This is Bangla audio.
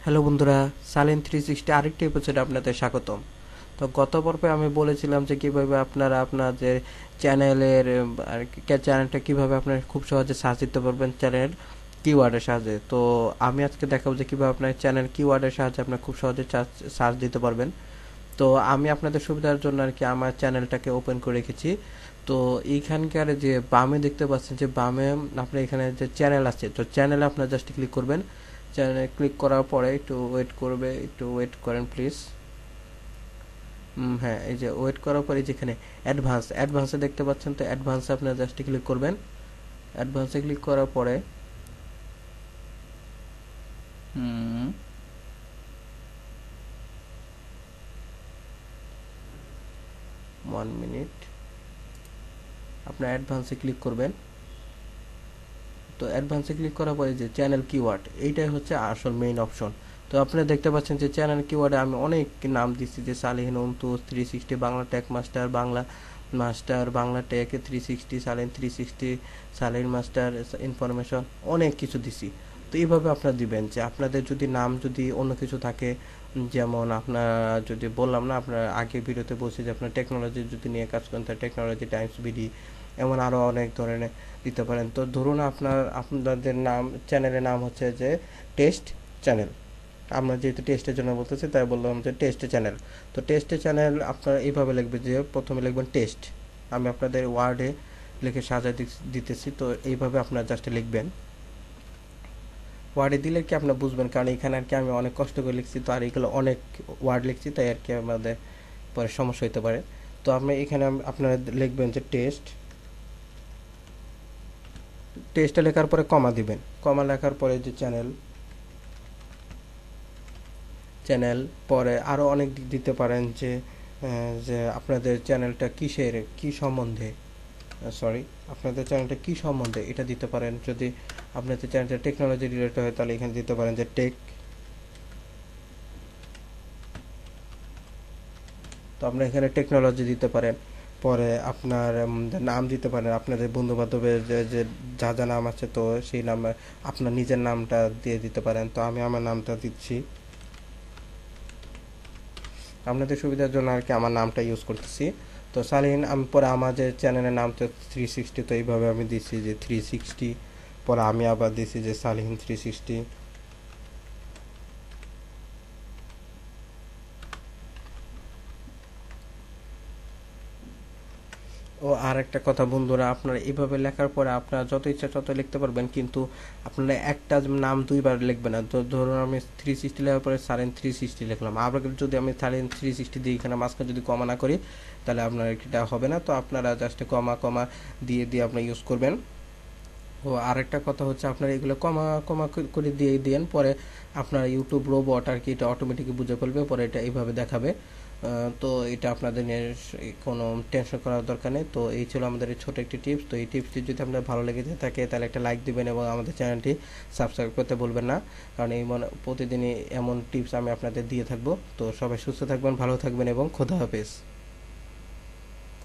হ্যালো বন্ধুরা, শালিন 360 আরেকটি এপিসোডে আপনাদের স্বাগতম। তো গত পর্বে আমি বলেছিলাম যে কিভাবে আপনারা আপনাদের চ্যানেলের চ্যানেলটা কিভাবে আপনারা খুব সহজে সার্চ দিতে পারবেন চ্যানেল কিওয়ার্ডের সাহায্যে। তো আমি আজকে দেখাবো যে কিভাবে আপনার চ্যানেল কিওয়ার্ডের সাহায্যে আপনারা খুব সহজে সার্চ দিতে পারবেন। তো আমি আপনাদের সুবিধার জন্য আর কি আমার চ্যানেলটাকে ওপেন করে রেখেছি। তো এইখানকার যে বামে দেখতে পাচ্ছেন যে বামে আপনার এখানে যে চ্যানেল আছে, তো চ্যানেলে আপনার জাস্ট ক্লিক করবেন। চ্যানেলে ক্লিক করার পরে একটু ওয়েট করবে, একটু ওয়েট করেন প্লিজ। হ্যাঁ, এই যে ওয়েট করার পরে যেখানে অ্যাডভান্সে দেখতে পাচ্ছেন, তো অ্যাডভান্সে আপনার জাস্ট ক্লিক করবেন। অ্যাডভান্সে ক্লিক করার পরে 1 মিনিট, আপনার অ্যাডভান্সে ক্লিক করবেন। তো অ্যাডভান্সে ক্লিক করার পরে যে চ্যানেল কিওয়ার্ড, এইটাই হচ্ছে আসল মেইন অপশন। তো আপনারা দেখতে পাচ্ছেন যে চ্যানেল কিওয়ার্ডে আমি অনেক নাম দিচ্ছি, যে শালিন360, Bangla tech master, Bangla tech 360, Shalin 360, Shalin master information, অনেক কিছু দিছি। তো এইভাবে আপনারা দিবেন যে আপনাদের যদি নাম যদি অন্য কিছু থাকে, যেমন আপনারা যদি বললাম না, আপনার আগে ভিডিওতে বলছি যে আপনার টেকনোলজি যদি নিয়ে কাজ করেন, তাহলে টেকনোলজি টাইমস বিডি, এমন আরও অনেক ধরনের দিতে পারেন। তো ধরুন আপনাদের নাম চ্যানেলের নাম হচ্ছে যে টেস্ট চ্যানেল। আমরা যেহেতু টেস্টের জন্য বলতেছি তাই বললাম যে টেস্ট চ্যানেল। তো টেস্ট চ্যানেল আপনারা এইভাবে লিখবেন যে প্রথমে লিখবেন টেস্ট। আমি আপনাদের ওয়ার্ডে লিখে সাজাই দিতেছি। তো এইভাবে আপনারা জাস্ট লিখবেন। ওয়ার্ডে দিলে কি আপনারা বুঝবেন, কারণ এখানে আর কি আমি অনেক কষ্ট করে লিখছি, তো আর এগুলো অনেক ওয়ার্ড লিখছি, তাই আর কি আমাদের পরে সমস্যা হতে পারে। তো আপনি এখানে আপনারা লিখবেন যে টেস্টটা লেখার পরে কমা দিবেন। কমা লেখার পরে যে চ্যানেল পরে আরও অনেক দিক দিতে পারেন, যে আপনাদের চ্যানেলটা কি সম্বন্ধে, সরি, আপনাদের চ্যানেলটা কি সম্বন্ধে এটা দিতে পারেন। যদি আপনাদের চ্যানেলটা টেকনোলজি রিলেটেড হয় তাহলে এখানে দিতে পারেন যে টেক। তো আপনারা এখানে টেকনোলজি দিতে পারেন। পরে আপনার নাম দিতে পারেন, আপনাদের বন্ধু বান্ধবের যে যা যা নাম আছে, তো সেই নাম আপনার নিজের নামটা দিয়ে দিতে পারেন। তো আমি আমার নামটা দিচ্ছি, আপনাদের সুবিধার জন্য আর কি আমার নামটা ইউজ করতেছি। তো শালিন, আমি পরে আমার যে চ্যানেলের নাম তো 360, তো এইভাবে আমি দিচ্ছি যে 360। পরে আমি আবার দিচ্ছি যে শালিন 360। ও আর একটা কথা বন্ধুরা, আপনারা এইভাবে লেখার পরে আপনারা যত ইচ্ছা তত লিখতে পারবেন, কিন্তু আপনারা একটা নাম দুইবার লিখবেন না। তো ধরুন আমি 360 লেখার পরে শালিন 360 লিখলাম, আবার যদি আমি শালিন 360 দিই, এখানে মাঝখানে যদি কমা না করি, তাহলে আপনার এটা হবে না। তো আপনারা জাস্ট কমা কমা দিয়ে দিয়ে আপনি ইউজ করবেন। ও আরেকটা কথা হচ্ছে, আপনারা এগুলো কমা কমা করে দিয়ে দিন, পরে আপনার ইউটিউব রোবট আর কি এটা অটোমেটিকলি বুঝে ফেলবে, পরে এটা এইভাবে দেখাবে। তো এটা আপনাদের নিয়ে কোনো টেনশন করার দরকার নেই। তো এই ছিল আমাদের এই ছোট একটি টিপস। তো এই টিপসটি যদি আপনার ভালো লেগে থাকে তাহলে একটা লাইক দিবেন এবং আমাদের চ্যানেলটি সাবস্ক্রাইব করতে বলবেন না, কারণ এই প্রতিদিনই এমন টিপস আমি আপনাদের দিয়ে থাকবো। তো সবাই সুস্থ থাকবেন, ভালো থাকবেন এবং খোদা হাফেজ।